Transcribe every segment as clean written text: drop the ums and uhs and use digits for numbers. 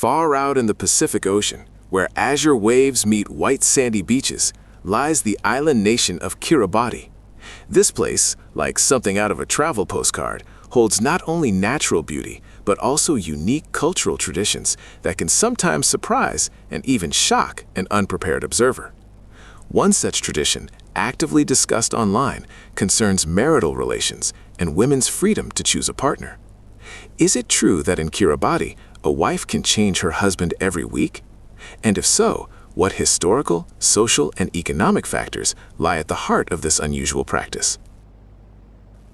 Far out in the Pacific Ocean, where azure waves meet white sandy beaches, lies the island nation of Kiribati. This place, like something out of a travel postcard, holds not only natural beauty, but also unique cultural traditions that can sometimes surprise and even shock an unprepared observer. One such tradition, actively discussed online, concerns marital relations and women's freedom to choose a partner. Is it true that in Kiribati, a wife can change her husband every week? And if so, what historical, social, and economic factors lie at the heart of this unusual practice?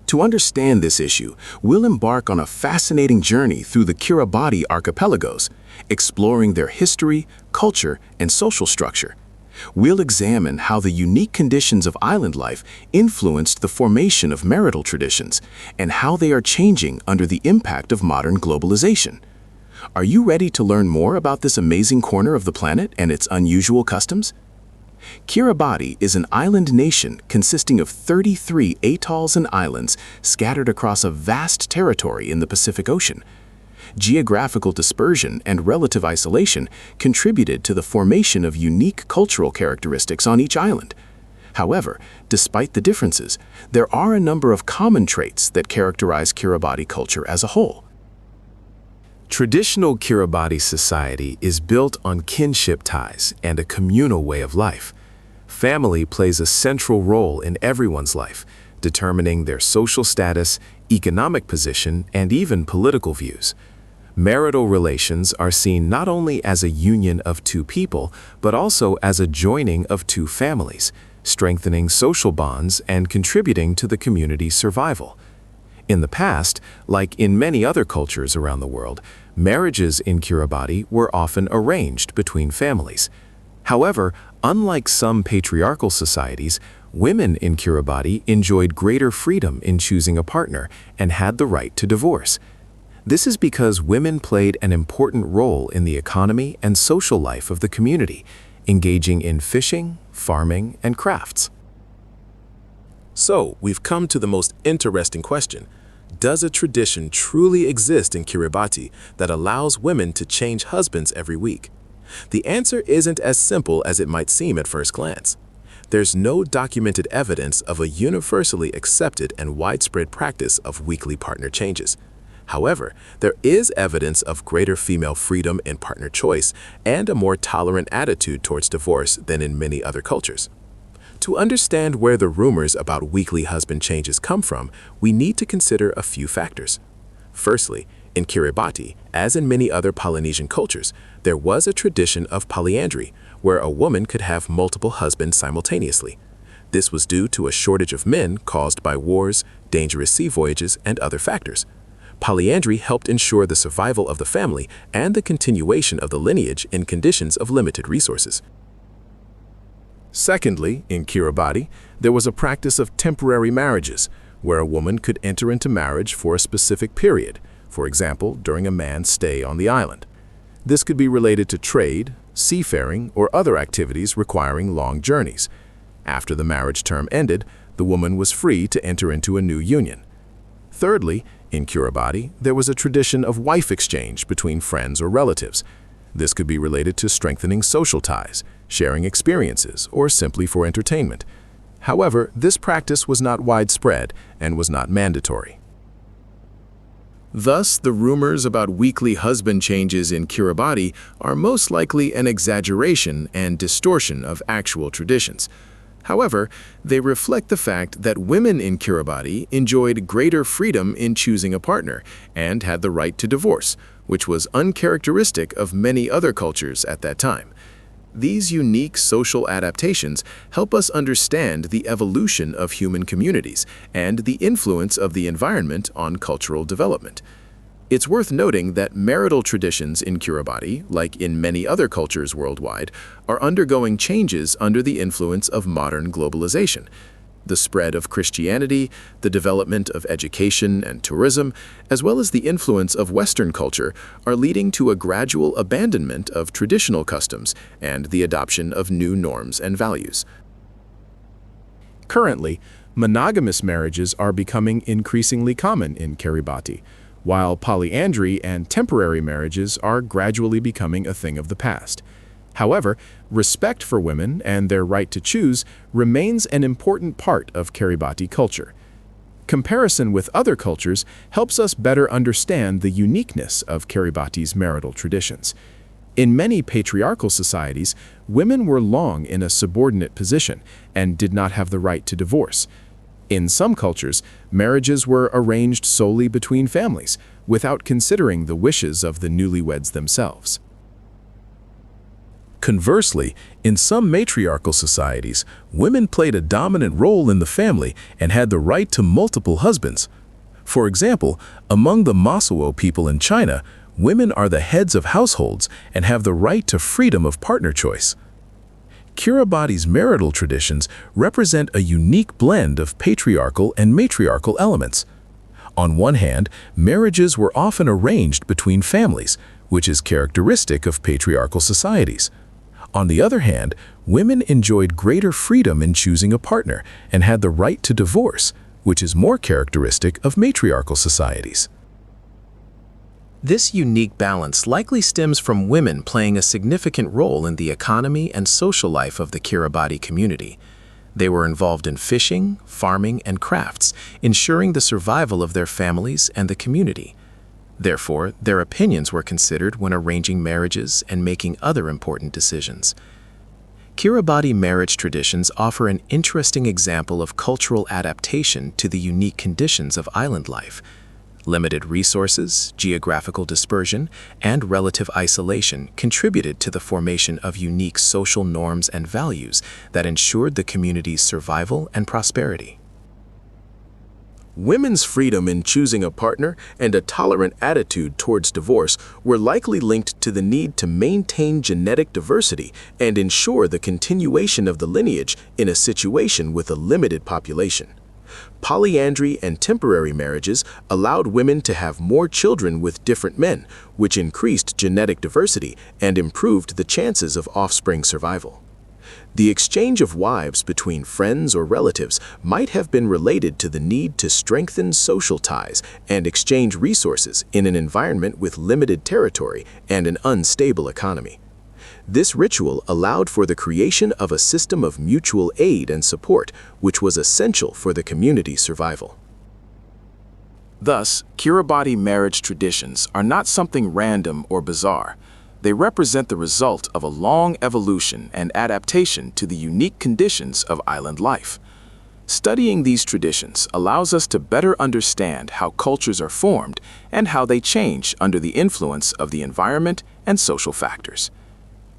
To understand this issue, we'll embark on a fascinating journey through the Kiribati archipelagos, exploring their history, culture, and social structure. We'll examine how the unique conditions of island life influenced the formation of marital traditions and how they are changing under the impact of modern globalization. Are you ready to learn more about this amazing corner of the planet and its unusual customs? Kiribati is an island nation consisting of 33 atolls and islands scattered across a vast territory in the Pacific Ocean. Geographical dispersion and relative isolation contributed to the formation of unique cultural characteristics on each island. However, despite the differences, there are a number of common traits that characterize Kiribati culture as a whole. Traditional Kiribati society is built on kinship ties and a communal way of life. Family plays a central role in everyone's life, determining their social status, economic position, and even political views. Marital relations are seen not only as a union of two people, but also as a joining of two families, strengthening social bonds and contributing to the community's survival. In the past, like in many other cultures around the world, marriages in Kiribati were often arranged between families. However, unlike some patriarchal societies, women in Kiribati enjoyed greater freedom in choosing a partner and had the right to divorce. This is because women played an important role in the economy and social life of the community, engaging in fishing, farming, and crafts. So, we've come to the most interesting question. Does a tradition truly exist in Kiribati that allows women to change husbands every week? The answer isn't as simple as it might seem at first glance. There's no documented evidence of a universally accepted and widespread practice of weekly partner changes. However, there is evidence of greater female freedom in partner choice and a more tolerant attitude towards divorce than in many other cultures. To understand where the rumors about weekly husband changes come from, we need to consider a few factors. Firstly, in Kiribati, as in many other Polynesian cultures, there was a tradition of polyandry, where a woman could have multiple husbands simultaneously. This was due to a shortage of men caused by wars, dangerous sea voyages, and other factors. Polyandry helped ensure the survival of the family and the continuation of the lineage in conditions of limited resources. Secondly, in Kiribati, there was a practice of temporary marriages, where a woman could enter into marriage for a specific period, for example, during a man's stay on the island. This could be related to trade, seafaring, or other activities requiring long journeys. After the marriage term ended, the woman was free to enter into a new union. Thirdly, in Kiribati, there was a tradition of wife exchange between friends or relatives. This could be related to strengthening social ties, sharing experiences, or simply for entertainment. However, this practice was not widespread and was not mandatory. Thus, the rumors about weekly husband changes in Kiribati are most likely an exaggeration and distortion of actual traditions. However, they reflect the fact that women in Kiribati enjoyed greater freedom in choosing a partner and had the right to divorce, which was uncharacteristic of many other cultures at that time. These unique social adaptations help us understand the evolution of human communities and the influence of the environment on cultural development. It's worth noting that marital traditions in Kiribati, like in many other cultures worldwide, are undergoing changes under the influence of modern globalization. The spread of Christianity, the development of education and tourism, as well as the influence of Western culture, are leading to a gradual abandonment of traditional customs and the adoption of new norms and values. Currently, monogamous marriages are becoming increasingly common in Kiribati. while polyandry and temporary marriages are gradually becoming a thing of the past. However, respect for women and their right to choose remains an important part of Kiribati culture. Comparison with other cultures helps us better understand the uniqueness of Kiribati's marital traditions. In many patriarchal societies, women were long in a subordinate position and did not have the right to divorce. In some cultures, marriages were arranged solely between families, without considering the wishes of the newlyweds themselves. Conversely, in some matriarchal societies, women played a dominant role in the family and had the right to multiple husbands. For example, among the Mosuo people in China, women are the heads of households and have the right to freedom of partner choice. Kiribati's marital traditions represent a unique blend of patriarchal and matriarchal elements. On one hand, marriages were often arranged between families, which is characteristic of patriarchal societies. On the other hand, women enjoyed greater freedom in choosing a partner and had the right to divorce, which is more characteristic of matriarchal societies. This unique balance likely stems from women playing a significant role in the economy and social life of the Kiribati community. They were involved in fishing, farming, and crafts, ensuring the survival of their families and the community. Therefore, their opinions were considered when arranging marriages and making other important decisions. Kiribati marriage traditions offer an interesting example of cultural adaptation to the unique conditions of island life. Limited resources, geographical dispersion, and relative isolation contributed to the formation of unique social norms and values that ensured the community's survival and prosperity. Women's freedom in choosing a partner and a tolerant attitude towards divorce were likely linked to the need to maintain genetic diversity and ensure the continuation of the lineage in a situation with a limited population. Polyandry and temporary marriages allowed women to have more children with different men, which increased genetic diversity and improved the chances of offspring survival. The exchange of wives between friends or relatives might have been related to the need to strengthen social ties and exchange resources in an environment with limited territory and an unstable economy. This ritual allowed for the creation of a system of mutual aid and support, which was essential for the community's survival. Thus, Kiribati marriage traditions are not something random or bizarre. They represent the result of a long evolution and adaptation to the unique conditions of island life. Studying these traditions allows us to better understand how cultures are formed and how they change under the influence of the environment and social factors.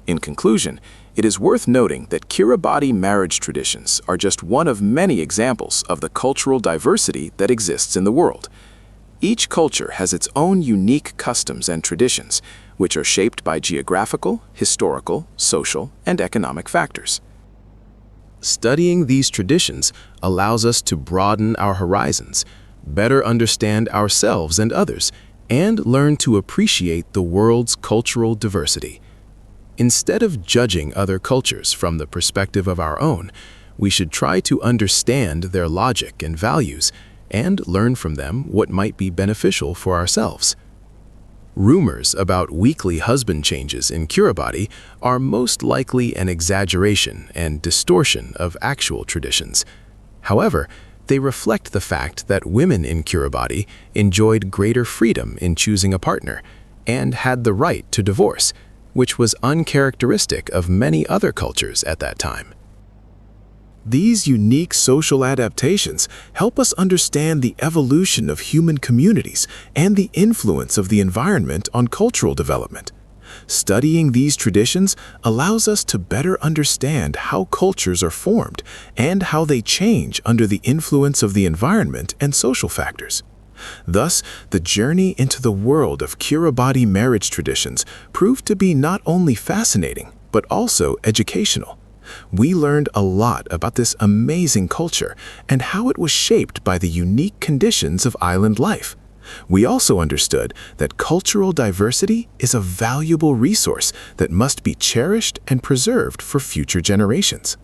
In conclusion, it is worth noting that Kiribati marriage traditions are just one of many examples of the cultural diversity that exists in the world. Each culture has its own unique customs and traditions, which are shaped by geographical, historical, social, and economic factors. Studying these traditions allows us to broaden our horizons, better understand ourselves and others, and learn to appreciate the world's cultural diversity. Instead of judging other cultures from the perspective of our own, we should try to understand their logic and values and learn from them what might be beneficial for ourselves. Rumors about weekly husband changes in Kiribati are most likely an exaggeration and distortion of actual traditions. However, they reflect the fact that women in Kiribati enjoyed greater freedom in choosing a partner and had the right to divorce, which was uncharacteristic of many other cultures at that time. These unique social adaptations help us understand the evolution of human communities and the influence of the environment on cultural development. Studying these traditions allows us to better understand how cultures are formed and how they change under the influence of the environment and social factors. Thus, the journey into the world of Kiribati marriage traditions proved to be not only fascinating, but also educational. We learned a lot about this amazing culture and how it was shaped by the unique conditions of island life. We also understood that cultural diversity is a valuable resource that must be cherished and preserved for future generations.